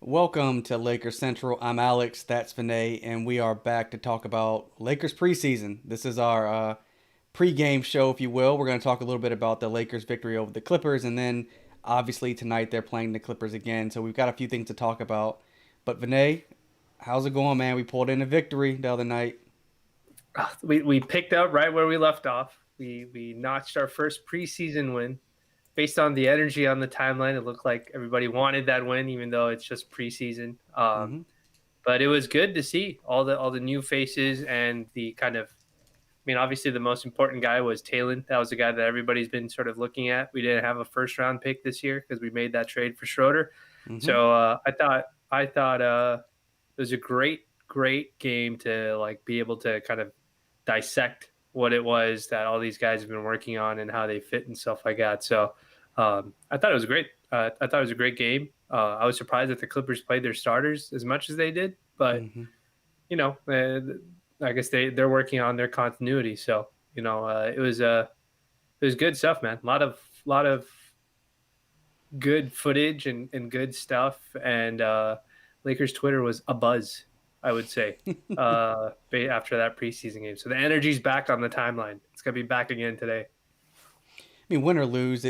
Welcome to Lakers Central. I'm Alex, that's Vinay, and we are back to talk about Lakers preseason. This is our pregame show, if you will. We're going to talk a little bit about the Lakers' victory over the Clippers, and then obviously tonight they're playing the Clippers again. So we've got a few things to talk about. But Vinay, how's it going, man? We pulled in a victory the other night. We picked up right where we left off. We notched our first preseason win. Based on the energy on the timeline, it looked like everybody wanted that win, even though it's just preseason. hmm But it was good to see all the new faces and the kind of. I mean, obviously the most important guy was Talen. That was the guy that everybody's been sort of looking at. We didn't have a first round pick this year because we made that trade for Schroeder. hmm So I thought it was a great game to like be able to kind of dissect what it was that all these guys have been working on and how they fit and stuff like that. So I thought it was great. I thought it was a great game. I was surprised that the Clippers played their starters as much as they did, but hmm I guess they're working on their continuity. So it was good stuff, man. A lot of good footage and good stuff, and Lakers Twitter was a buzz, I would say, after that preseason game. So the energy's back on the timeline. It's gonna be back again today. I mean, win or lose,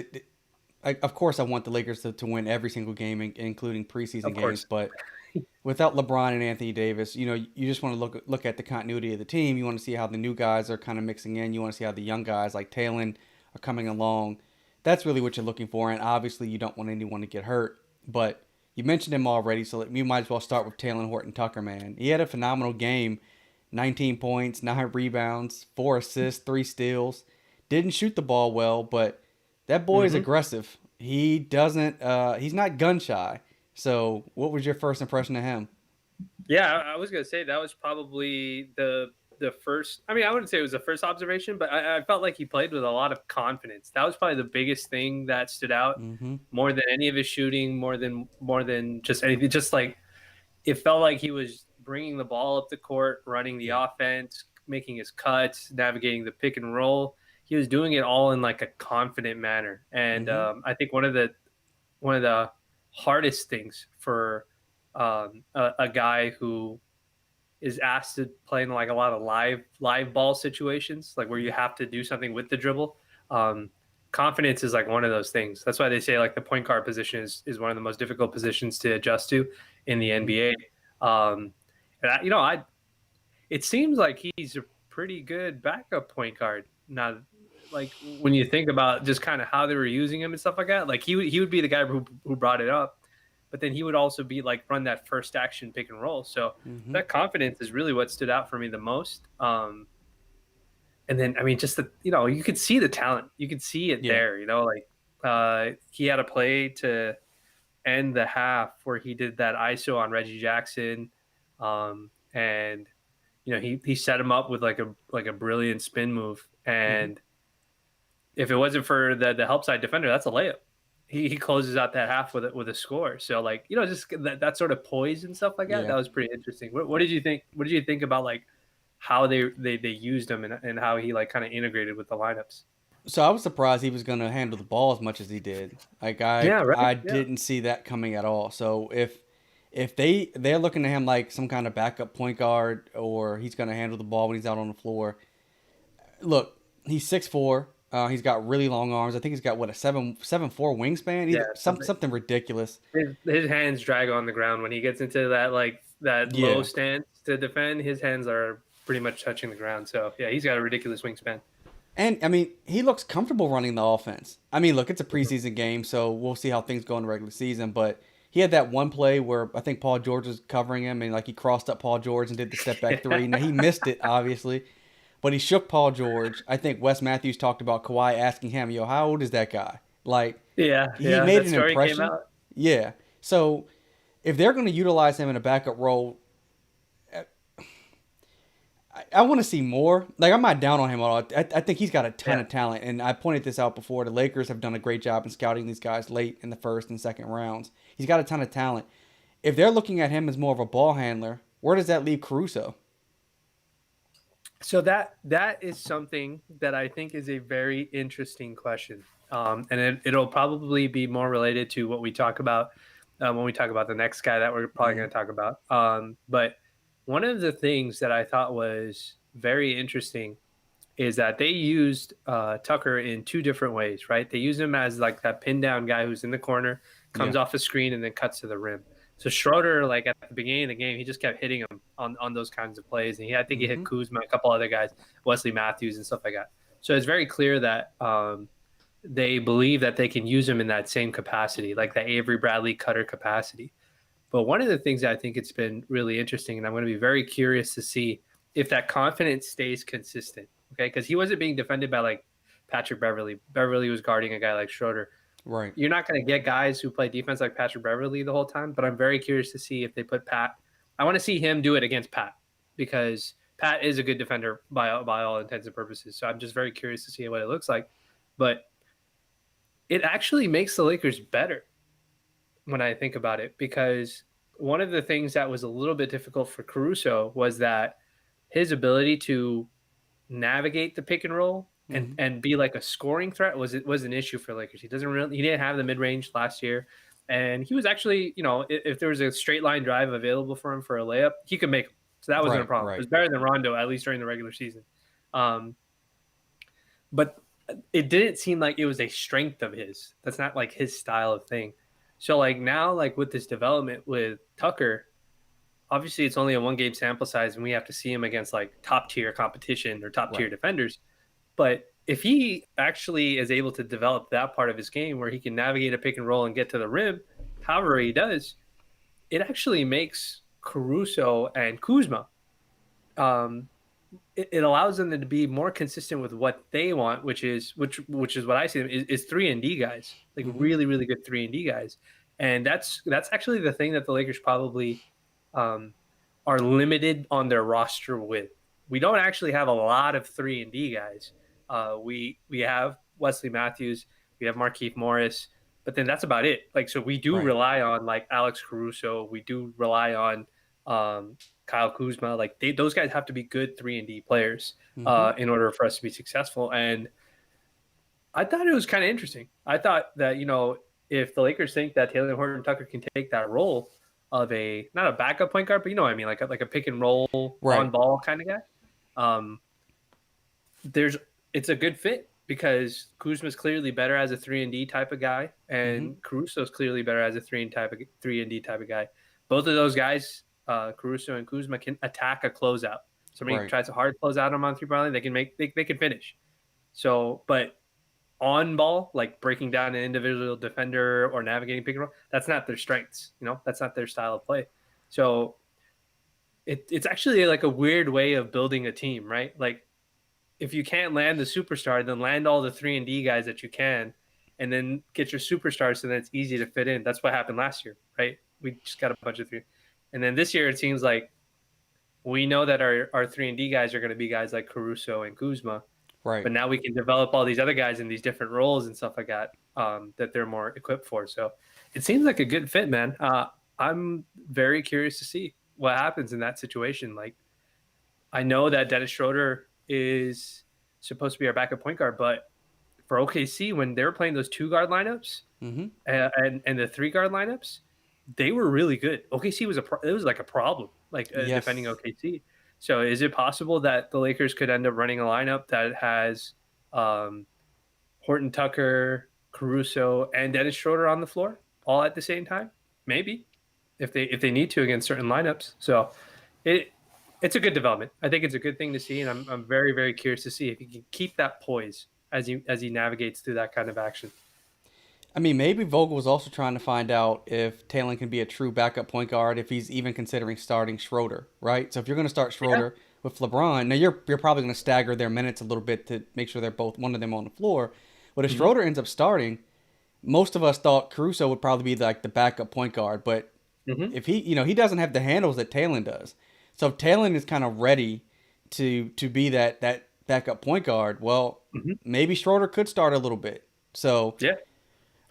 of course, I want the Lakers to win every single game, including preseason Of games, course. but without LeBron and Anthony Davis, you just want to look at the continuity of the team. You want to see how the new guys are kind of mixing in. You want to see how the young guys like Talen are coming along. That's really what you're looking for. And obviously, you don't want anyone to get hurt. But you mentioned him already, so we might as well start with Talen Horton-Tucker, man. He had a phenomenal game. 19 points, 9 rebounds, 4 assists, 3 steals. Didn't shoot the ball well, but that boy is hmm aggressive. He doesn't he's not gun shy. So, what was your first impression of him? Yeah, I was gonna say that was probably the first. I mean, I wouldn't say it was the first observation, but I felt like he played with a lot of confidence. That was probably the biggest thing that stood out Mhm. more than any of his shooting, more than just anything. Just like it felt like he was bringing the ball up the court, running the Yeah. offense, making his cuts, navigating the pick and roll. He was doing it all in like a confident manner, and Mhm. I think one of the hardest things for a guy who is asked to play in like a lot of live ball situations, like where you have to do something with the dribble. Um, Confidence is like one of those things. That's why they say like the point guard position is one of the most difficult positions to adjust to in the Mhm. NBA. And I it seems like he's a pretty good backup point guard. Now, like when you think about just kind of how they were using him and stuff like that, like he would be the guy who brought it up, but then he would also be like run that first action pick and roll. So Mhm. that confidence is really what stood out for me the most. And then I mean, just you could see the talent, you could see it Yeah. there. Like he had a play to end the half where he did that ISO on Reggie Jackson, and he set him up with like a brilliant spin move, Mhm. and if it wasn't for the help side defender, that's a layup. He closes out that half with a score. So like just that sort of poise and stuff like that. Yeah. That was pretty interesting. What did you think? What did you think about like how they used him and how he like kind of integrated with the lineups? So I was surprised he was going to handle the ball as much as he did. Like I Yeah, right. I Yeah. didn't see that coming at all. So if they're looking at him like some kind of backup point guard or he's going to handle the ball when he's out on the floor. Look, he's 6'4". He's got really long arms. I think he's got what a 7'4" wingspan. Yeah. Something ridiculous. His hands drag on the ground when he gets into that like that low Yeah. stance to defend. His hands are pretty much touching the ground. So yeah, he's got a ridiculous wingspan. And I mean, he looks comfortable running the offense. I mean, look, it's a Mhm. preseason game, so we'll see how things go in the regular season. But he had that one play where I think Paul George was covering him, and like he crossed up Paul George and did the step back three. Now he missed it, obviously, but he shook Paul George. I think Wes Matthews talked about Kawhi asking him, "Yo, how old is that guy?" Like Yeah, he yeah. made That an story came impression. out. Yeah. So if they're going to utilize him in a backup role, I want to see more. Like I'm not down on him at all. I think he's got a ton Yeah. of talent, and I pointed this out before. The Lakers have done a great job in scouting these guys late in the first and second rounds. He's got a ton of talent. If they're looking at him as more of a ball handler, where does that leave Caruso? So that is something that I think is a very interesting question, and it'll probably be more related to what we talk about when we talk about the next guy that we're probably going to talk about. But one of the things that I thought was very interesting is that they used Tucker in two different ways, right? They used him as like that pin down guy who's in the corner, Yeah. comes off a screen, and then cuts to the rim. So Schroeder, like at the beginning of the game, he just kept hitting him on those kinds of plays. And I think he hit Kuzma, a couple other guys, Wesley Matthews, and stuff like that. So it's very clear that they believe that they can use him in that same capacity, like the Avery Bradley cutter capacity. But one of the things that I think it's been really interesting, and I'm going to be very curious to see if that confidence stays consistent. Okay, because he wasn't being defended by like Patrick Beverly. Beverly was guarding a guy like Schroeder. Right. You're not going to get guys who play defense like Patrick Beverly the whole time, but I'm very curious to see if they put Pat. I want to see him do it against Pat because Pat is a good defender by all intents and purposes. So I'm just very curious to see what it looks like. But it actually makes the Lakers better when I think about it, because one of the things that was a little bit difficult for Caruso was that his ability to navigate the pick and roll and be like a scoring threat was an issue for Lakers. He didn't have the mid range last year, and he was actually, if there was a straight line drive available for him for a layup, he could make them. So that wasn't a problem. It was better than Rondo, at least during the regular season. But it didn't seem like it was a strength of his. That's not like his style of thing. So like now, like with this development with Tucker, obviously it's only a 1-game sample size and we have to see him against like top tier competition or top tier defenders. But if he actually is able to develop that part of his game where he can navigate a pick and roll and get to the rim, however he does, it actually makes Caruso and Kuzma, it allows them to be more consistent with what they want, which is what I see them is 3-and-D guys, like really, really good 3-and-D guys. And that's actually the thing that the Lakers probably are limited on their roster with. We don't actually have a lot of 3-and-D guys. We have Wesley Matthews, we have Markieff Morris, but then that's about it. Like, so we do rely on like Alex Caruso. We do rely on Kyle Kuzma. Like those guys have to be good 3-and-D players in order for us to be successful. And I thought it was kind of interesting. I thought that, if the Lakers think that Talen Horton-Tucker can take that role of not a backup point guard, but you know what I mean, like a pick and roll on ball kind of guy. It's a good fit because Kuzma's clearly better as a 3-and-D type of guy, and Caruso's clearly better as a 3-and-D type of guy. Both of those guys, Caruso and Kuzma, can attack a closeout. Somebody tries a hard closeout on 3-point line, they can finish. So, but on ball, like breaking down an individual defender or navigating pick and roll, that's not their strengths. That's not their style of play. So it's actually like a weird way of building a team, right? Like if you can't land the superstar, then land all the 3-and-D guys that you can, and then get your superstars so that it's easy to fit in. That's what happened last year, right? We just got a bunch of 3. And then this year it seems like we know that our 3-and-D guys are going to be guys like Caruso and Kuzma. Right. But now we can develop all these other guys in these different roles and stuff like that that they're more equipped for. So it seems like a good fit, man. I'm very curious to see what happens in that situation. Like, I know that Dennis Schroeder is supposed to be our backup point guard, but for OKC, when they were playing those 2-guard lineups and the 3-guard lineups, they were really good. OKC it was like a problem, like defending OKC. So is it possible that the Lakers could end up running a lineup that has Horton-Tucker, Caruso, and Dennis Schroeder on the floor all at the same time? Maybe, if they need to against certain lineups. So it's a good development. I think it's a good thing to see, and I'm very, very curious to see if he can keep that poise as he navigates through that kind of action. I mean, maybe Vogel was also trying to find out if Talen can be a true backup point guard, if he's even considering starting Schroeder, right? So if you're going to start Schroeder with LeBron, now you're probably going to stagger their minutes a little bit to make sure they're both one of them on the floor. But if Schroeder ends up starting, most of us thought Caruso would probably be like the backup point guard. But if he doesn't have the handles that Talen does. So if Talen is kind of ready to be that backup point guard, well, maybe Schroeder could start a little bit. So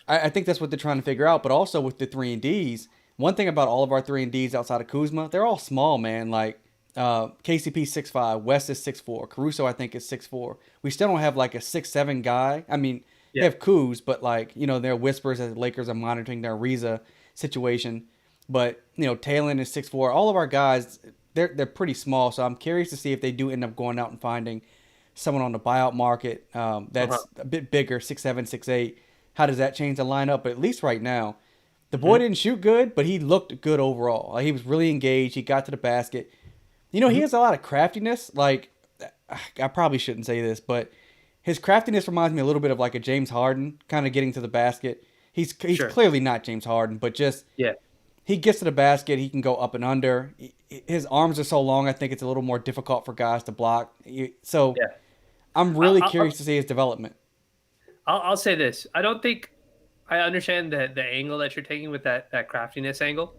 I think that's what they're trying to figure out. But also with the 3-and-Ds, one thing about all of our 3-and-Ds outside of Kuzma, they're all small, man. Like KCP 6'5", West is 6'4", Caruso I think is 6'4". We still don't have like a 6'7" guy. I mean, they have Kuz, but like, there are whispers that the Lakers are monitoring their Ariza situation. But Talen is 6'4". All of our guys, they're pretty small. So I'm curious to see if they do end up going out and finding someone on the buyout market Uh-huh. that's a bit bigger, 6'7", 6'8". How does that change the lineup? But at least right now, the boy Hmm. didn't shoot good, but he looked good overall. Like, he was really engaged. He got to the basket. He Hmm. has a lot of craftiness. Like, I probably shouldn't say this, but his craftiness reminds me a little bit of like a James Harden, kind of getting to the basket. He's Sure. clearly not James Harden, but just Yeah. he gets to the basket, he can go up and under. His arms are so long, I think it's a little more difficult for guys to block. So Yeah. I'm I'll, really I'll, curious to see his development. I'll say this. I don't think I understand the angle that you're taking with that craftiness angle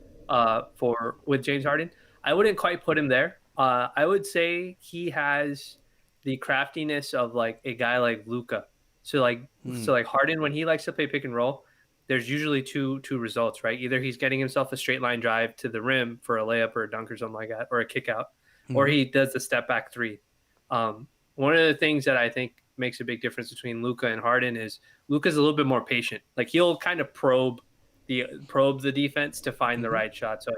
for with James Harden. I wouldn't quite put him there. I would say he has the craftiness of like a guy like Luca. So like Hmm. so like Harden when he likes to play pick and roll, there's usually two results, right? Either he's getting himself a straight line drive to the rim for a layup or a dunk or something like that, or a kick out, or Hmm. he does the step back three. Um, One of the things that I think makes a big difference between Luca and Harden is Luca's a little bit more patient. Like he'll kind of probe the defense to find the Hmm. right shot. So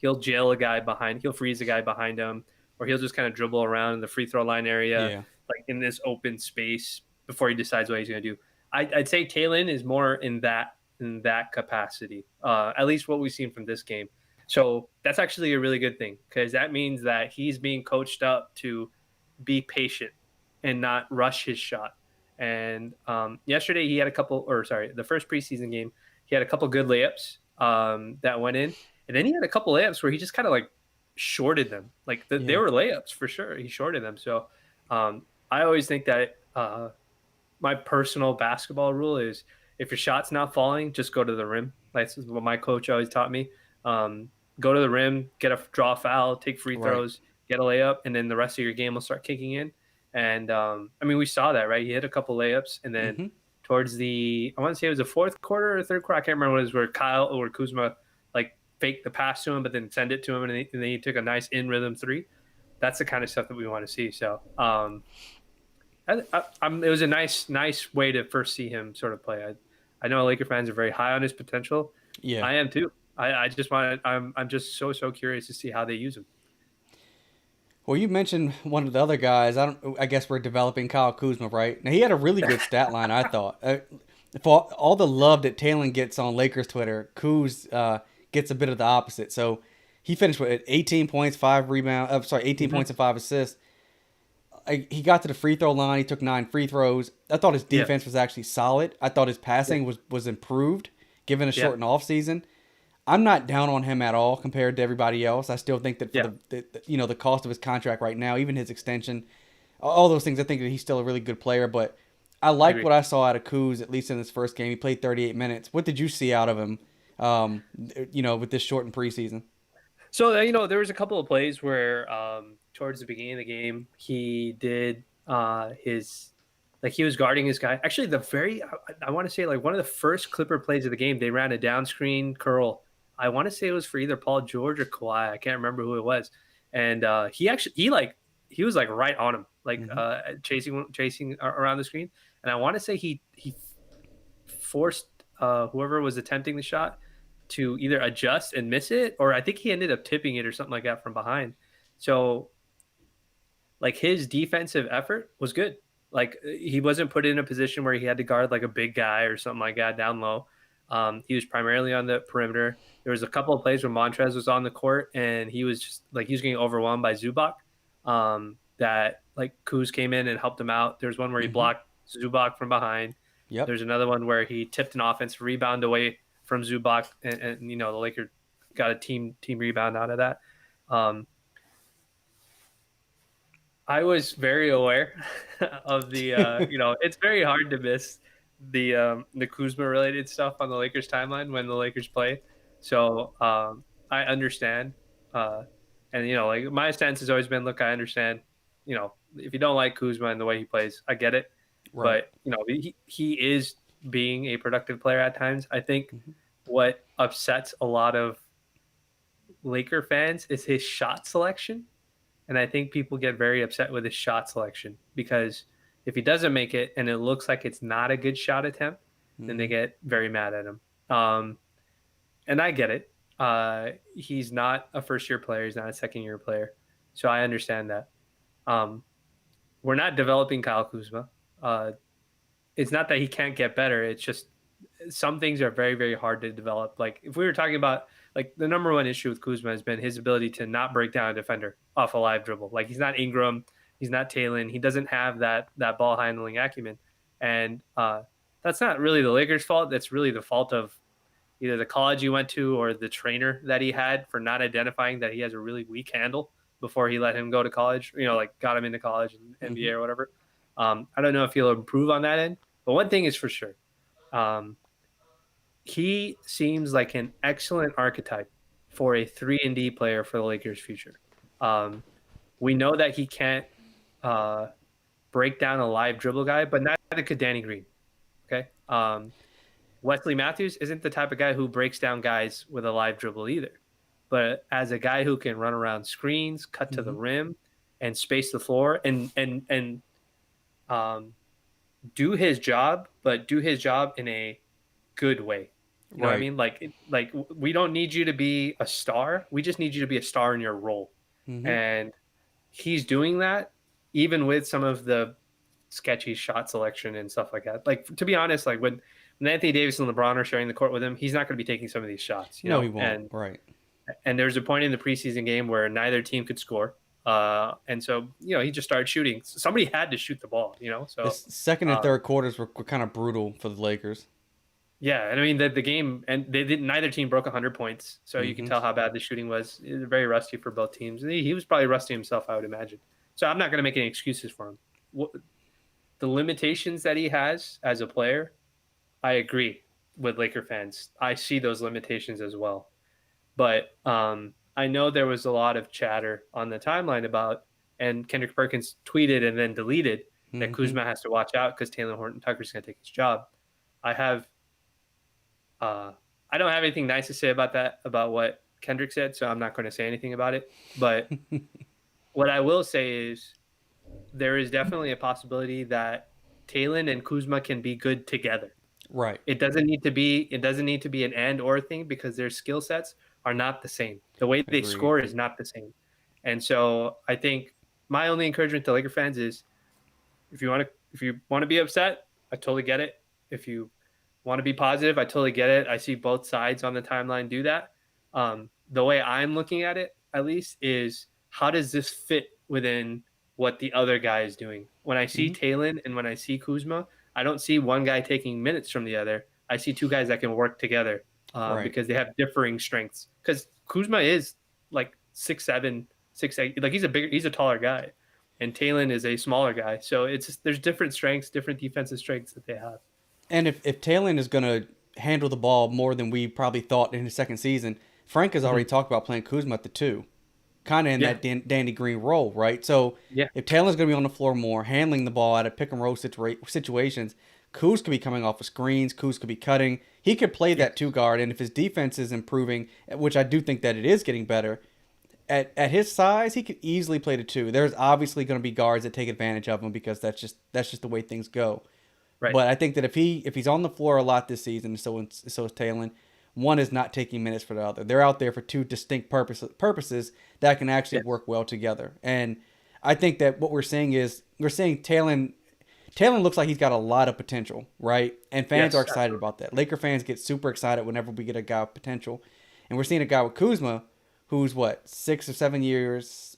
he'll jail a guy behind, he'll freeze a guy behind him, or he'll just kind of dribble around in the free throw line area, Yeah. like in this open space before he decides what he's going to do. I'd say Talen is more in that capacity, at least what we've seen from this game. So that's actually a really good thing because that means that he's being coached up to be patient and not rush his shot. And yesterday he had a couple, or sorry, the first preseason game, he had a couple good layups that went in, and then he had a couple layups where he just kind of like shorted them. Like they Yeah. were layups for sure. He shorted them. So I always think that my personal basketball rule is if your shot's not falling, just go to the rim. That's what my coach always taught me. Go to the rim, get a draw foul, take free Right. throws, get a layup, and then the rest of your game will start kicking in. And I mean, we saw that, right? He hit a couple layups, and then Hmm. towards I want to say it was the fourth quarter or third quarter. I can't remember what it was where Kyle or Kuzma like faked the pass to him, but then send it to him, and then he took a nice in rhythm three. That's the kind of stuff that we want to see. So it was a nice way to first see him sort of play. I know Laker fans are very high on his potential. Yeah. I am too. I just want I'm just so curious to see how they use him. Well, you mentioned one of the other guys. I guess we're developing Kyle Kuzma, right? Now he had a really good stat line, I thought. For all the love that Talen gets on Lakers Twitter, Kuz gets a bit of the opposite. So he finished with 18 points, 5 rebounds. Sorry, 18 Hmm. points and 5 assists. He got to the free throw line. He took 9 free throws. I thought his Yeah, defense was actually solid. I thought his yeah, passing was improved given a yeah, shortened off season. I'm not down on him at all compared to everybody else. I still think that for yeah. the cost of his contract right now, even his extension, all those things, I think that he's still a really good player. But I I like agree. what I saw out of Kuz, at least in his first game. He played 38 minutes. What did you see out of him? With this shortened preseason. So there was a couple of plays where towards the beginning of the game he did his like he was guarding his guy. Actually, I want to say like one of the first Clipper plays of the game, they ran a down screen curl. I want to say it was for either Paul George or Kawhi. I can't remember who it was. And he was like right on him, like Hmm. chasing around the screen. And I want to say he forced whoever was attempting the shot to either adjust and miss it, or I think he ended up tipping it or something like that from behind. So like his defensive effort was good. Like he wasn't put in a position where he had to guard like a big guy or something like that down low. He was primarily on the perimeter. There was a couple of plays where Montrez was on the court and he was just like he was getting overwhelmed by Zubac. That like Kuz came in and helped him out. There's one where he Hmm. blocked Zubac from behind. Yep. There's another one where he tipped an offensive rebound away from Zubac, and the Lakers got a team rebound out of that. Um, I was very aware of it's very hard to miss the Kuzma related stuff on the Lakers timeline when the Lakers play. So I understand, and like my stance has always been, look, I understand. If you don't like Kuzma and the way he plays, I get it, Right. but he is being a productive player at times. I think Hmm. what upsets a lot of Laker fans is his shot selection. And I think people get very upset with his shot selection because if he doesn't make it and it looks like it's not a good shot attempt, then they Hmm. get very mad at him. Um, and I get it. He's not a first year player. He's not a second year player. So I understand that. Um, we're not developing Kyle Kuzma. Uh, it's not that he can't get better. It's just some things are very, very hard to develop. Like if we were talking about like the number one issue with Kuzma has been his ability to not break down a defender off a live dribble. Like he's not Ingram, he's not Talen. He doesn't have that ball handling acumen, and that's not really the Lakers' fault. That's really the fault of either the college he went to or the trainer that he had for not identifying that he has a really weak handle before he let him go to college. Like got him into college and NBA or whatever. I don't know if he'll improve on that end, but one thing is for sure. He seems like an excellent archetype for a 3-and-D player for the Lakers' future. We know that he can't break down a live dribble guy, but neither could Danny Green. Okay. Wesley Matthews isn't the type of guy who breaks down guys with a live dribble either. But as a guy who can run around screens, cut to the rim, and space the floor, and do his job, but do his job in a good way. You know what I mean? Like we don't need you to be a star. We just need you to be a star in your role. And he's doing that even with some of the sketchy shot selection and stuff like that. Like to be honest, like when Anthony Davis and LeBron are sharing the court with him, he's not going to be taking some of these shots. No, he won't. And there's a point in the preseason game where neither team could score. And so, he just started shooting. Somebody had to shoot the ball, So the second and third quarters were kind of brutal for the Lakers. Yeah, and I mean the game, and neither team broke 100 points, so you can tell how bad the shooting was. It was very rusty for both teams. And he was probably rusty himself, I would imagine. So I'm not going to make any excuses for him. The limitations that he has as a player, I agree with Laker fans. I see those limitations as well. But I know there was a lot of chatter on the timeline about, and Kendrick Perkins tweeted and then deleted that Kuzma has to watch out because Talen Horton-Tucker is going to take his job. I don't have anything nice to say about what Kendrick said, so I'm not going to say anything about it. But what I will say is there is definitely a possibility that Talen and Kuzma can be good together. Right. It doesn't need to be an and or thing because their skill sets are not the same. The way they score is not the same. And so I think my only encouragement to Laker fans is if you want to be upset, I totally get it. If you want to be positive, I totally get it. I see both sides on the timeline do that. The way I'm looking at it, at least, is how does this fit within what the other guy is doing? When I see Talen and when I see Kuzma, I don't see one guy taking minutes from the other. I see two guys that can work together because they have differing strengths. Because Kuzma is like 6'7", 6'8", like he's a taller guy, and Talen is a smaller guy. So there's different strengths, different defensive strengths that they have. And if Talen is going to handle the ball more than we probably thought in his second season, Frank has already talked about playing Kuzma at the 2, kind of in that Danny Green role, right? So if Talen's going to be on the floor more, handling the ball out of pick and roll situations, Kuz could be coming off of screens, Kuz could be cutting. He could play that 2 guard, and if his defense is improving, which I do think that it is getting better, at his size, he could easily play the 2. There's obviously going to be guards that take advantage of him because that's just the way things go. Right. But I think that if he's on the floor a lot this season, so is Talen, one is not taking minutes for the other. They're out there for 2 distinct purposes that can actually work well together. And I think that what we're seeing Talen looks like he's got a lot of potential, right? And fans are excited about that. Laker fans get super excited whenever we get a guy with potential. And we're seeing a guy with Kuzma who's 6 or 7 years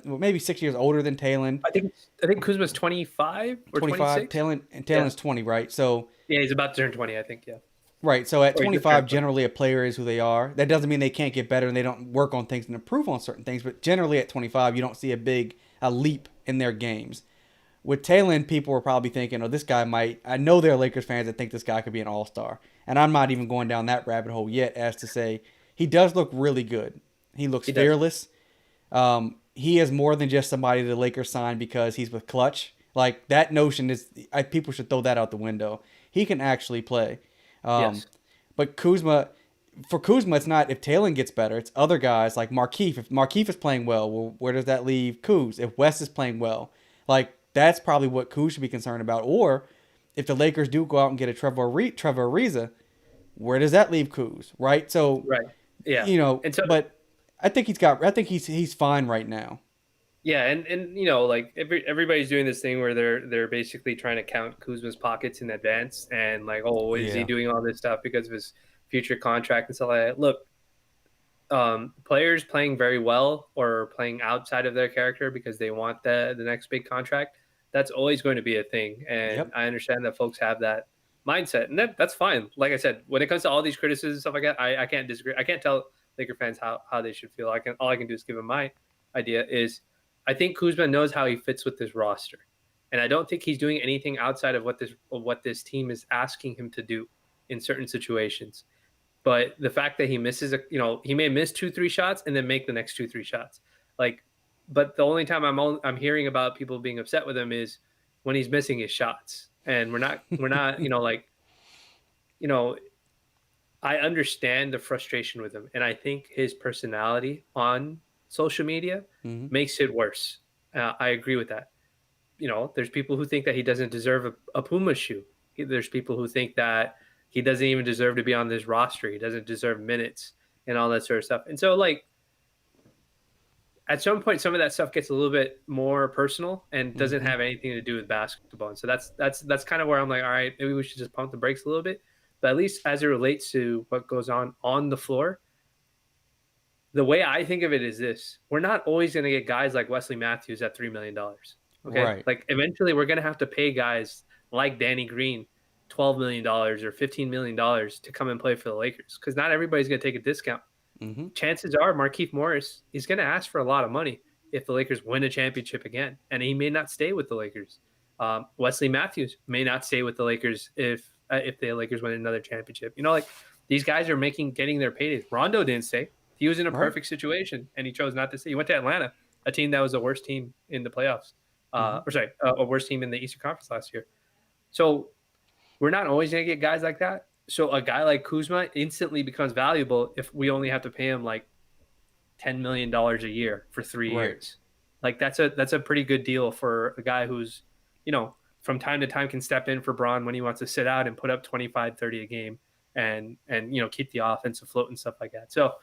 maybe 6 years older than Talen. I think Kuzma's 25 or 25. Talen's 20, right? So he's about to turn 20, I think. Yeah. Right. So at 25, generally a player is who they are. That doesn't mean they can't get better and they don't work on things and improve on certain things. But generally at 25, you don't see a leap in their games. With Talen, people were probably thinking, this guy might. I know there are Lakers fans that think this guy could be an all-star, and I'm not even going down that rabbit hole yet. As to say, he does look really good. He looks fearless. He is more than just somebody the Lakers signed because he's with Clutch. Like, that notion is, people should throw that out the window. He can actually play. But for Kuzma, it's not if Talen gets better. It's other guys like Markieff. If Markieff is playing well, where does that leave Kuz? If West is playing well, like, that's probably what Kuz should be concerned about. Or if the Lakers do go out and get a Trevor Ariza, Where does that leave Kuz, right? So, Right. Yeah. And so but I think he's fine right now. yeah, and like everybody's doing this thing where they're basically trying to count Kuzma's pockets in advance, and like, oh, is he Yeah. doing all this stuff because of his future contract and stuff like that? Look, players playing very well or playing outside of their character because they want the next big contract, that's always going to be a thing. And Yep. I understand that folks have that mindset, and that's fine. Like I said, when it comes to all these criticisms and stuff like that, I can't disagree. I can't tell Laker fans how they should feel. All I can do is give them my idea. Is I think Kuzma knows how he fits with this roster, and I don't think he's doing anything outside of what this team is asking him to do in certain situations. But the fact that he misses he may miss 2-3 shots and then make the next 2-3 shots. Like, but the only time I'm hearing about people being upset with him is when he's missing his shots. And we're not, you know, I understand the frustration with him, and I think his personality on social media Hmm. makes it worse. I agree with that. There's people who think that he doesn't deserve a Puma shoe. There's people who think that he doesn't even deserve to be on this roster. He doesn't deserve minutes and all that sort of stuff. And so, like, at some point, some of that stuff gets a little bit more personal and doesn't Hmm. have anything to do with basketball. And so that's kind of where I'm like, all right, maybe we should just pump the brakes a little bit. But at least as it relates to what goes on the floor, the way I think of it is this: we're not always going to get guys like Wesley Matthews at $3 million. Okay, Right. like eventually we're going to have to pay guys like Danny Green $12 million or $15 million to come and play for the Lakers because not everybody's going to take a discount. Hmm. Chances are Markieff Morris is going to ask for a lot of money if the Lakers win a championship again, and he may not stay with the Lakers. Wesley Matthews may not stay with the Lakers if the Lakers win another championship. Like these guys are getting their paydays. Rondo didn't stay. He was in a Right. perfect situation, and he chose not to stay. He went to Atlanta, a team that was the worst team in the playoffs, Hmm. a worst team in the Eastern Conference last year. So we're not always going to get guys like that. So a guy like Kuzma instantly becomes valuable if we only have to pay him like $10 million a year for three Right. years. Like that's a pretty good deal for a guy who's, from time to time can step in for Braun when he wants to sit out and put up 25, 30 a game and keep the offense afloat and stuff like that. So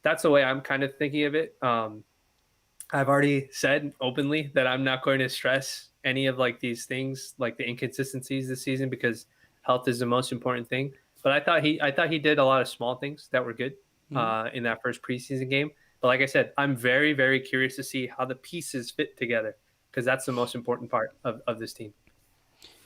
that's the way I'm kind of thinking of it. I've already said openly that I'm not going to stress any of like these things, like the inconsistencies this season, because health is the most important thing. But I thought he did a lot of small things that were good Hmm. in that first preseason game. But like I said, I'm very, very curious to see how the pieces fit together because that's the most important part of this team.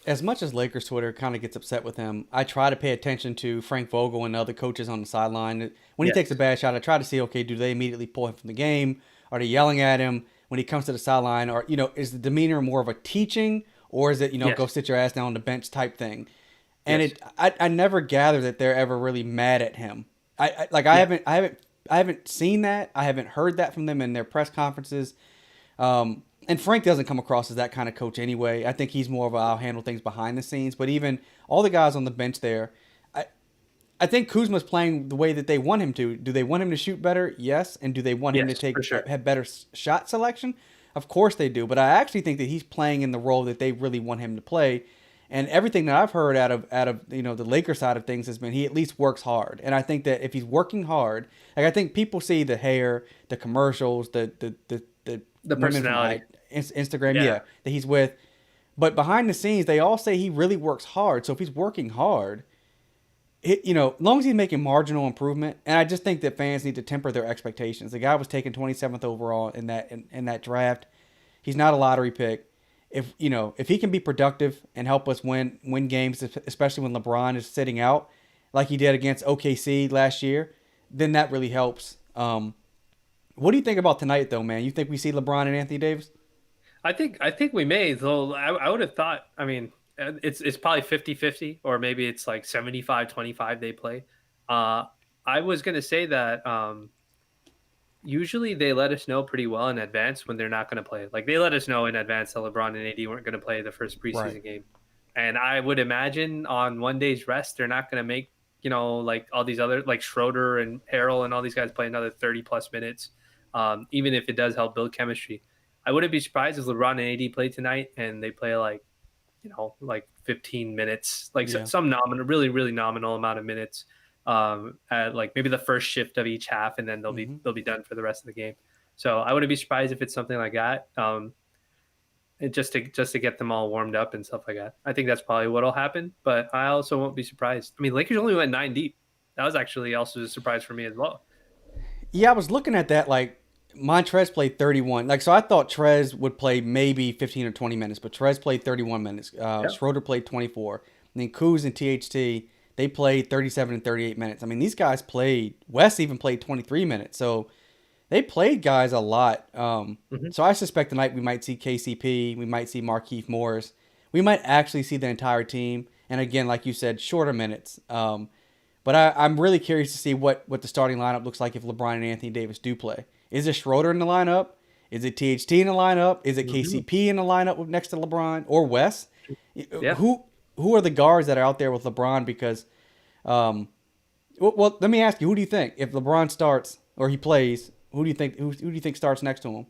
As much as Lakers Twitter kind of gets upset with him, I try to pay attention to Frank Vogel and other coaches on the sideline. When he takes a Yes. bad shot, I try to see, okay, do they immediately pull him from the game? Are they yelling at him when he comes to the sideline? Or, is the demeanor more of a teaching, or is it, go Yes. sit your ass down on the bench type thing? And Yes. I never gather that they're ever really mad at him. I like Yeah. I haven't seen that. I haven't heard that from them in their press conferences. And Frank doesn't come across as that kind of coach anyway. I think he's more of a I'll handle things behind the scenes. But even all the guys on the bench there, I I think Kuzma's playing the way that they want him to. Do they want him to shoot better? Yes. And do they want him to Yes, for sure. have better shot selection? Of course they do. But I actually think that he's playing in the role that they really want him to play. And everything that I've heard out of the Laker side of things has been he at least works hard. And I think that if he's working hard, like I think people see the hair, the commercials, the The women from personality. Instagram, Yeah. yeah, that he's with. But behind the scenes, they all say he really works hard. So if he's working hard, as long as he's making marginal improvement, and I just think that fans need to temper their expectations. The guy was taken 27th overall in that draft. He's not a lottery pick. If he can be productive and help us win games, especially when LeBron is sitting out, like he did against OKC last year, then that really helps. What do you think about tonight, though, man? You think we see LeBron and Anthony Davis? I think we may, though I would have thought, I mean, it's probably 50-50, or maybe it's like 75-25 they play. Uh I was going to say that usually they let us know pretty well in advance when they're not going to play. Like they let us know in advance that LeBron and AD weren't going to play the first Right. preseason game. And I would imagine on one day's rest they're not going to make, like all these other like Schroeder and Harrell and all these guys play another 30 plus minutes. Even if it does help build chemistry. I wouldn't be surprised if LeBron and AD play tonight and they play like 15 minutes, like Yeah. some nominal, really, really nominal amount of minutes. at like maybe the first shift of each half, and then Hmm. they'll be done for the rest of the game. So I wouldn't be surprised if it's something like that. Just to get them all warmed up and stuff like that. I think that's probably what'll happen, but I also won't be surprised. I mean, Lakers only went 9 deep. That was actually also a surprise for me as well. Yeah, I was looking at that. Like Montrez played 31. Like so, I thought Trez would play maybe 15 or 20 minutes, but Trez played 31 minutes. Yeah. Schroeder played 24. And then Kuz and THT they played 37 and 38 minutes. I mean, these guys played. Wes even played 23 minutes. So they played guys a lot. Hmm. So I suspect tonight we might see KCP, we might see Markieff Morris, we might actually see the entire team. And again, like you said, shorter minutes. But I'm really curious to see what the starting lineup looks like if LeBron and Anthony Davis do play. Is it Schroeder in the lineup? Is it THT in the lineup? Is it Hmm. KCP in the lineup next to LeBron or Wes? Yeah. Who are the guards that are out there with LeBron? Because well, let me ask you, who do you think if LeBron starts or he plays? Who do you think starts next to him?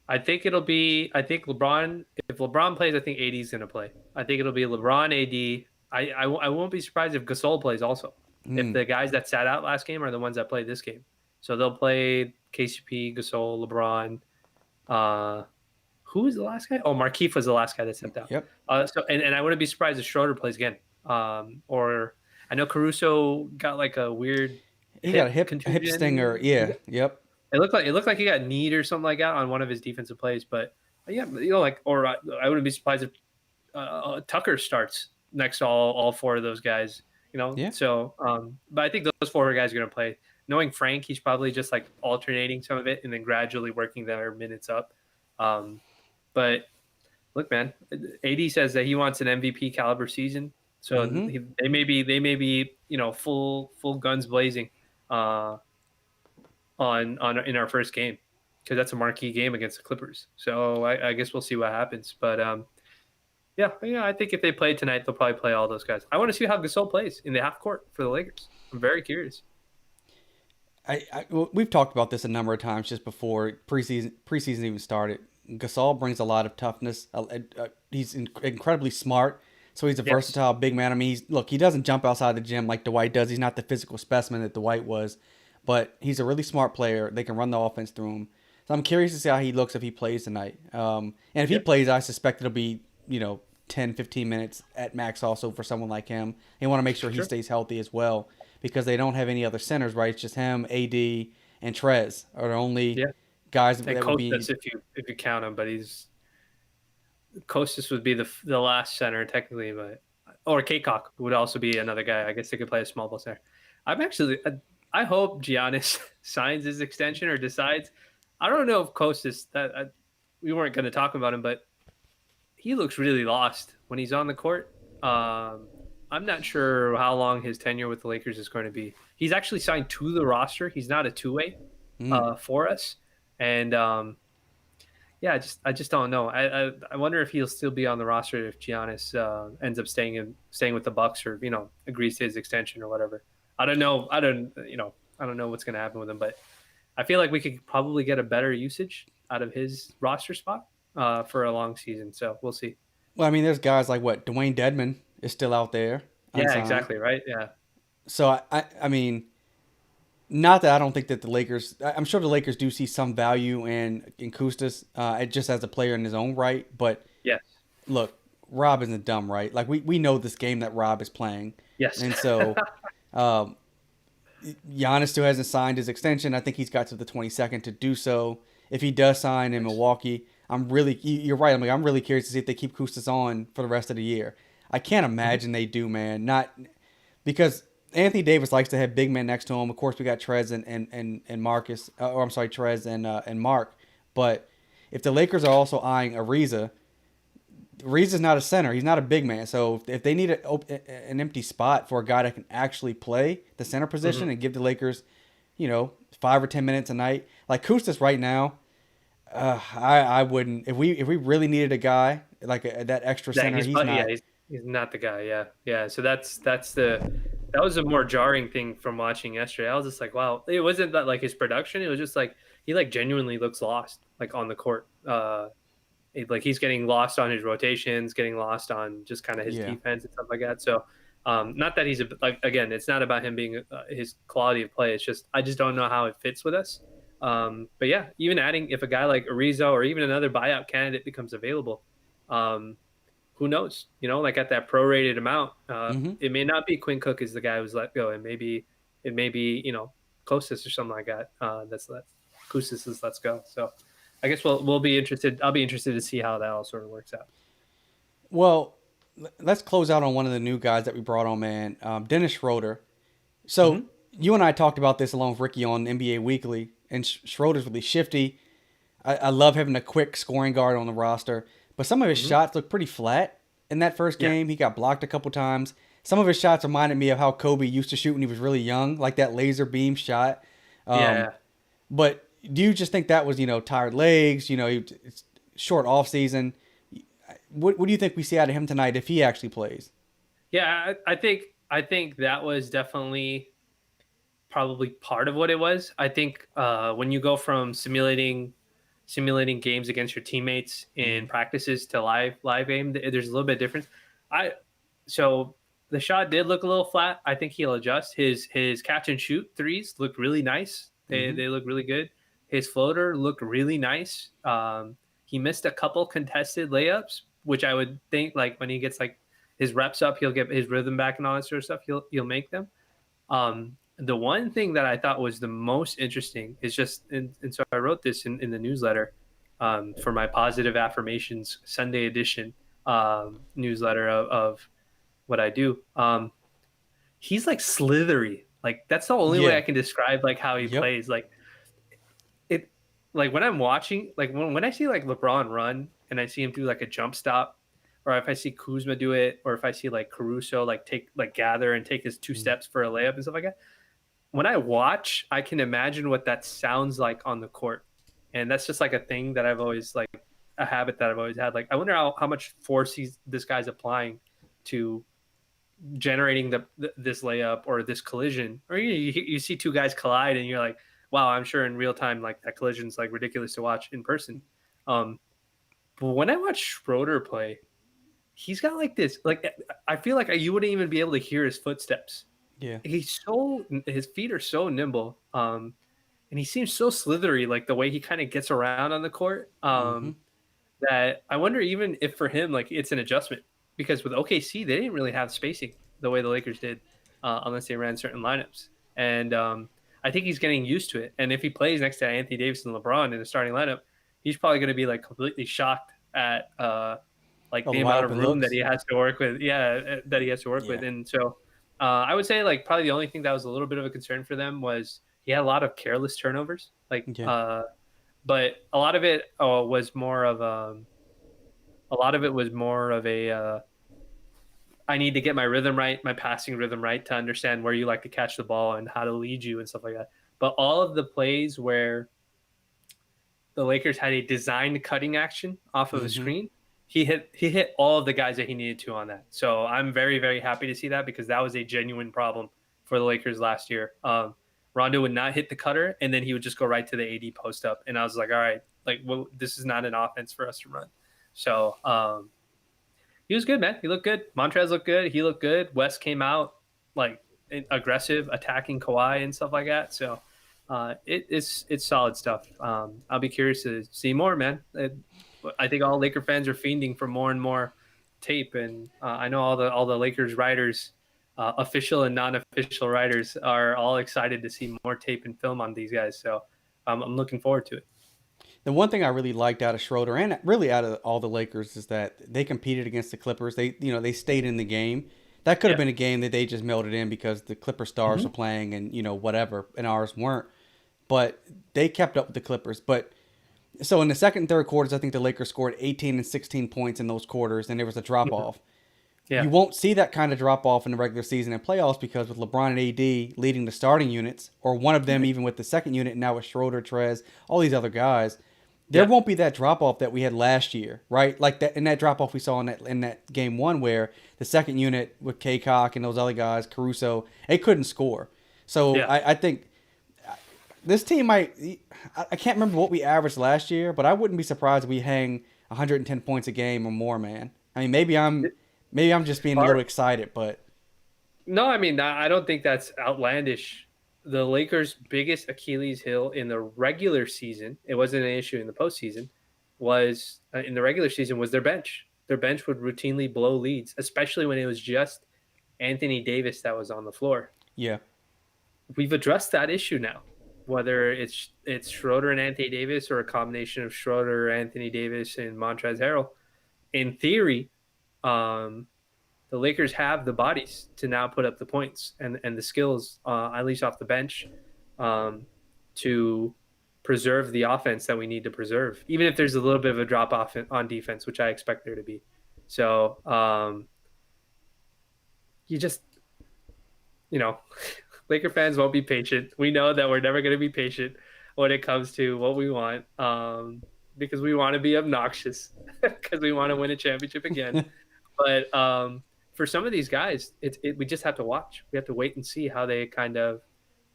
I think LeBron, if LeBron plays, I think AD is going to play. I think it'll be LeBron, AD. I won't be surprised if Gasol plays also. If Hmm. the guys that sat out last game are the ones that played this game. So they'll play KCP, Gasol, LeBron. Uh, who was the last guy? Oh, Markieff was the last guy that stepped out. Yep. And I wouldn't be surprised if Schroeder plays again. Or I know Caruso got like a weird He got a hip hip stinger. contusion. Yeah. Yep. It looked like he got kneed or something like that on one of his defensive plays. But yeah, like, or I wouldn't be surprised if Tucker starts next to all four of those guys. Yeah. So but I think those four guys are going to play. Knowing Frank, he's probably just like alternating some of it and then gradually working their minutes up. Um, but look, man, AD says that he wants an MVP caliber season, so Mm-hmm. they may be full guns blazing uh, on in our first game because that's a marquee game against the Clippers. So I guess we'll see what happens. But yeah, I think if they play tonight, they'll probably play all those guys. I want to see how Gasol plays in the half court for the Lakers. I'm very curious. Well, we've talked about this a number of times just before preseason even started. Gasol brings a lot of toughness. He's incredibly smart, so he's a Yes, versatile big man. I mean, he doesn't jump outside the gym like Dwight does. He's not the physical specimen that Dwight was, but he's a really smart player. They can run the offense through him. So I'm curious to see how he looks if he plays tonight. And if he yeah, plays, I suspect it'll be 10, 15 minutes at max. Also for someone like him, they want to make sure he sure, stays healthy as well because they don't have any other centers, right? It's just him, AD, and Trez are the only yeah. guys And that would be. Kostas, if you count him, but he's Kostas would be the last center technically, but or Kcock would also be another guy. I guess they could play a small ball center. I'm actually I hope Giannis signs his extension or decides. I don't know if Kostas we weren't going to talk about him, but he looks really lost when he's on the court. I'm not sure how long his tenure with the Lakers is going to be. He's actually signed to the roster. He's not a two-way Mm, for us, and yeah, I just don't know. I wonder if he'll still be on the roster if Giannis ends up staying with the Bucks or agrees to his extension or whatever. I don't know. I don't know what's going to happen with him, but I feel like we could probably get a better usage out of his roster spot for a long season. So we'll see. well, I mean, there's guys like what Dwayne Dedman is still out there Yeah, unsigned. exactly. Right. Yeah. So I mean, not that I don't think that the Lakers. I'm sure the Lakers do see some value in Kustas, just as a player in his own right. But Yes. look, Rob isn't dumb, right? Like we know this game that Rob is playing, Yes. and so um, Giannis still hasn't signed his extension. I think he's got to the 22nd to do so. If he does sign in Milwaukee, you're right. I'm really curious to see if they keep Kustas on for the rest of the year. I can't Mhm. imagine they do, man. Not because Anthony Davis likes to have big men next to him. Of course, we got Trez and Marcus, or I'm sorry, Trez and Mark. But if the Lakers are also eyeing Ariza, Ariza's not a center. He's not a big man. So if they need an empty spot for a guy that can actually play the center Mhm. position and give the Lakers, 5 or 10 minutes a night, like Kustas right now, I wouldn't. If we really needed a guy like that extra Yeah, center, he's yeah, not. he's not the guy. Yeah, yeah. So that was a more jarring thing from watching yesterday. I was just like, wow, it wasn't that like his production. It was just like he like genuinely looks lost like on the court. Like he's getting lost on his rotations, getting lost on just kind of his Yeah. defense and stuff like that. So Not that he's like, again, it's not about him being his quality of play. It's just I just don't know how it fits with us. But yeah, even adding if a guy like Arizo or even another buyout candidate becomes available, um, who knows? Like at that prorated amount, Hmm. it may not be Quinn Cook is the guy who's let go. It may be Kostas or something like that. That's let Kuzma is let's go. So I guess we'll be interested. I'll be interested to see how that all sort of works out. Well, let's close out on one of the new guys that we brought on, man. Dennis Schroeder. So Mm-hmm. you and I talked about this along with Ricky on NBA Weekly, and Schroeder's really shifty. I love having a quick scoring guard on the roster, but some of his Mm-hmm. shots look pretty flat in that first Yeah. game. He got blocked a couple times. Some of his shots reminded me of how Kobe used to shoot when he was really young, like that laser beam shot. Um, Yeah. but do you just think that was, tired legs, it's short off season? What do you think we see out of him tonight if he actually plays? Yeah. I think that was definitely probably part of what it was. I think when you go from simulating games against your teammates Hmm. in practices to live game, there's a little bit of difference. I so the shot did look a little flat. I think he'll adjust. His catch and shoot threes look really nice. They Hmm. they look really good. His floater looked really nice. He missed a couple contested layups, which I would think like when he gets like his reps up, he'll get his rhythm back and all that sort of stuff. He'll make them. The one thing that I thought was the most interesting is just, and so I wrote this in the newsletter for my Positive Affirmations Sunday edition newsletter of what I do. He's like slithery. Like that's the only way Yeah. I can describe like how he Yep. plays. Like it, like when I'm watching, like when I see like LeBron run and I see him do like a jump stop, or if I see Kuzma do it, or if I see like Caruso like take like gather and take his two Mm. steps for a layup and stuff like that when I watch, I can imagine what that sounds like on the court. And that's just like a thing that I've always like a habit that I've always had. Like I wonder how much force this guy's applying to generating this layup or this collision. Or you see two guys collide and you're like, wow, I'm sure in real time like that collision's like ridiculous to watch in person. Um, but when I watch Schroeder play, he's got like this like I feel like you wouldn't even be able to hear his footsteps. Yeah. His feet are so nimble, and he seems so slithery, like the way he kind of gets around on the court. Hmm. That I wonder even if for him like it's an adjustment because with OKC they didn't really have spacing the way the Lakers did, unless they ran certain lineups. And I think he's getting used to it. And if he plays next to Anthony Davis and LeBron in the starting lineup, he's probably going to be like completely shocked at like All the the wide amount of open room that looks. he has to work with. Yeah, that he has to work with. Yeah. And so I would say like probably the only thing that was a little bit of a concern for them was he had a lot of careless turnovers. Yeah. But a lot of it was more of a lot of it was more of a I need to get my rhythm right, my passing rhythm right to understand where you like to catch the ball and how to lead you and stuff like that. But all of the plays where the Lakers had a designed cutting action off of a Hmm. screen, he hit all of the guys that he needed to on that. So I'm very very happy to see that because that was a genuine problem for the Lakers last year. Rondo would not hit the cutter and then he would just go right to the AD post up, and I was like, all right, like well, this is not an offense for us to run. So he was good, man. He looked good. Montrez looked good. He looked good. West came out like aggressive, attacking Kawhi and stuff like that. So it's solid stuff. I'll be curious to see more, man. I think all Laker fans are fiending for more and more tape, and I know all the Lakers writers, official and non-official writers, are all excited to see more tape and film on these guys. So I'm looking forward to it. The one thing I really liked out of Schroeder and really out of all the Lakers is that they competed against the Clippers. They stayed in the game. That could have Yeah. been a game that they just melted in because the Clipper stars Mm-hmm. were playing and whatever, and ours weren't. But they kept up with the Clippers. But so in the second and third quarters, I think the Lakers scored 18 and 16 points in those quarters, and there was a drop Mm-hmm. off. You Yeah. won't see that kind of drop off in the regular season and playoffs because with LeBron and AD leading the starting units, or one of them even with the second unit, and now with Schroeder, Trez, all these other guys, there Yeah. won't be that drop off that we had last year, right? Like that in that drop off we saw in that game one where the second unit with K Cock and those other guys, Caruso, they couldn't score. So Yeah. I think this team might. I can't remember what we averaged last year, but I wouldn't be surprised if we hang 110 points a game or more, man. I mean, maybe I'm just being a little Part excited, but No, I mean, I don't think that's outlandish. The Lakers' biggest Achilles heel in the regular season, it wasn't an issue in the postseason, was in the regular season was their bench. Their bench would routinely blow leads, especially when it was just Anthony Davis that was on the floor. Yeah. We've addressed that issue now, whether it's Schroeder and Anthony Davis or a combination of Schroeder, Anthony Davis, and Montrezl Harrell. In theory, um, the Lakers have the bodies to now put up the points and the skills, at least off the bench, um, to preserve the offense that we need to preserve, even if there's a little bit of a drop off on defense, which I expect there to be. So you just, you know, Laker fans won't be patient. We know that we're never going to be patient when it comes to what we want, because we want to be obnoxious, because we want to win a championship again. But for some of these guys, we just have to watch. We have to wait and see how they kind of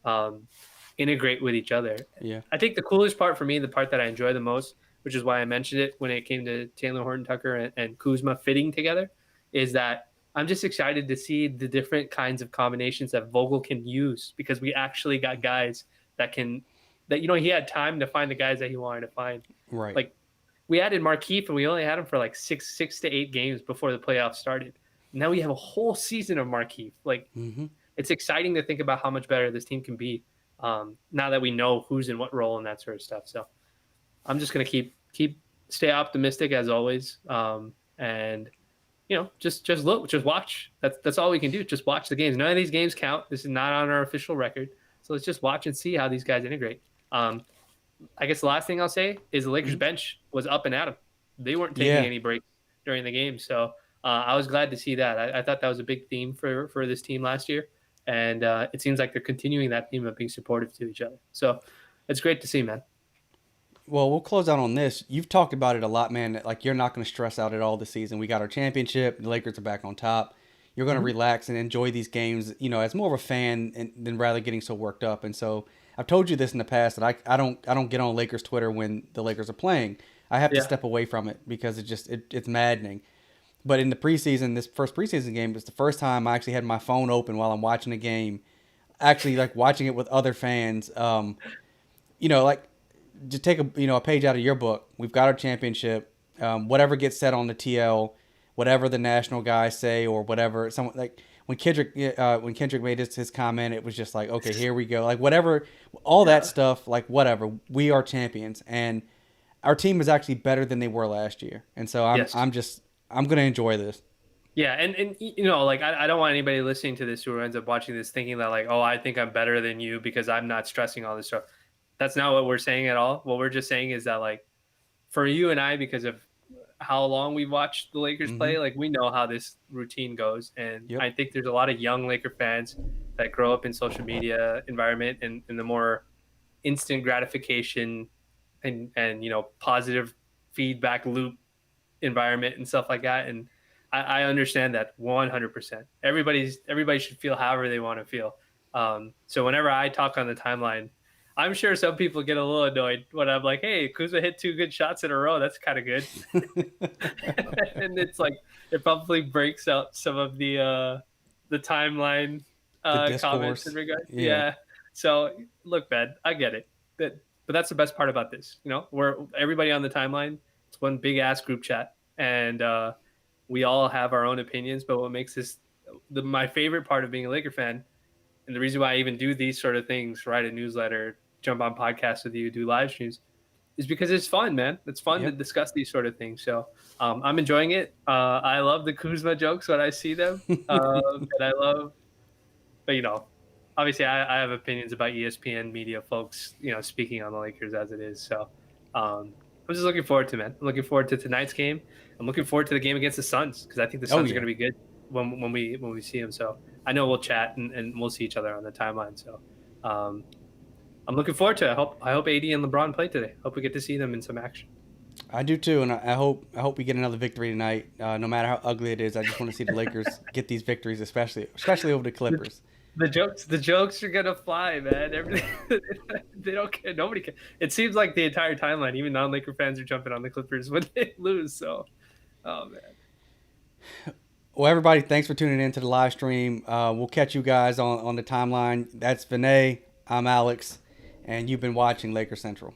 um, integrate with each other. Yeah. I think the coolest part for me, the part that I enjoy the most, which is why I mentioned it when it came to Talen Horton-Tucker and Kuzma fitting together, is that I'm just excited to see the different kinds of combinations that Vogel can use, because we actually got guys that can that he had time to find the guys that he wanted to find. Right. Like, we added Markeith, and we only had him for like six to 8 games before the playoffs started. Now we have a whole season of Markeith. Like, it's exciting to think about how much better this team can be, now that we know who's in what role and that sort of stuff. So I'm just gonna stay optimistic as always, and just look, just watch. That's all we can do. Just watch the games. None of these games count. This is not on our official record, so let's just watch and see how these guys integrate. I guess the last thing I'll say is the Lakers bench was up and at 'em. They weren't taking any breaks during the game, so I was glad to see that. I thought that was a big theme for this team last year, and it seems like they're continuing that theme of being supportive to each other. So it's great to see, man. Well, we'll close out on this. You've talked about it a lot, man. Like, you're not going to stress out at all this season. We got our championship. The Lakers are back on top. You're going to relax and enjoy these games, as more of a fan than rather getting so worked up. And so I've told you this in the past that I don't get on Lakers Twitter when the Lakers are playing. I have to step away from it because it's maddening. But in the preseason, this first preseason game, it's the first time I actually had my phone open while I'm watching a game, actually like watching it with other fans. Like, to take a page out of your book. We've got our championship. Whatever gets said on the TL, whatever the national guys say, or whatever. Someone like when Kendrick made his comment, it was just like, okay, here we go. Like, whatever, all that stuff. Like, whatever. We are champions, and our team is actually better than they were last year. And so I'm gonna enjoy this. Yeah, and like, I don't want anybody listening to this who ends up watching this thinking that, like, oh, I think I'm better than you because I'm not stressing all this stuff. That's not what we're saying at all. What we're just saying is that, like, for you and I, because of how long we've watched the Lakers play, like, we know how this routine goes. And I think there's a lot of young Laker fans that grow up in social media environment and in the more instant gratification and positive feedback loop environment and stuff like that. And I understand that 100%. Everybody should feel however they want to feel. So whenever I talk on the timeline, I'm sure some people get a little annoyed when I'm like, hey, Kuzma hit 2 good shots in a row. That's kind of good. And it's like, it probably breaks out some of the timeline comments in regard. Yeah. So look, man, I get it. But that's the best part about this. We're everybody on the timeline. It's one big ass group chat. And we all have our own opinions. But what makes this my favorite part of being a Laker fan, and the reason why I even do these sort of things, write a newsletter, jump on podcasts with you, do live streams, is because it's fun, man. It's fun to discuss these sort of things. So I'm enjoying it. I love the Kuzma jokes when I see them. And I love, but obviously I have opinions about ESPN media folks, speaking on the Lakers as it is. So I'm just looking forward to, man. I'm looking forward to tonight's game. I'm looking forward to the game against the Suns, because I think the Suns are going to be good when we see them. So I know we'll chat and we'll see each other on the timeline. So I'm looking forward to it. I hope AD and LeBron play today. Hope we get to see them in some action. I do too, and I hope we get another victory tonight. No matter how ugly it is, I just want to see the Lakers get these victories, especially over the Clippers. The jokes are gonna fly, man. They don't care. Nobody cares. It seems like the entire timeline, even non-Laker fans, are jumping on the Clippers when they lose. So, oh man. Well, everybody, thanks for tuning in to the live stream. We'll catch you guys on the timeline. That's Vinay. I'm Alex, and you've been watching Laker Central.